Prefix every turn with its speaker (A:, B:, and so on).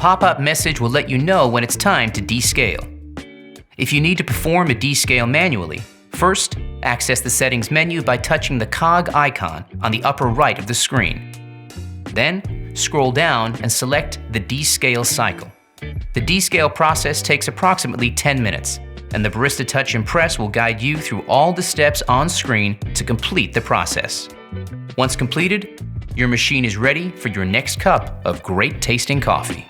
A: pop-up message will let you know when it's time to descale. If you need to perform a descale manually, first, access the settings menu by touching the cog icon on the upper right of the screen. Then, scroll down and select the Descale Cycle. The descale process takes approximately 10 minutes, and the Barista Touch Impress will guide you through all the steps on screen to complete the process. Once completed, your machine is ready for your next cup of great tasting coffee.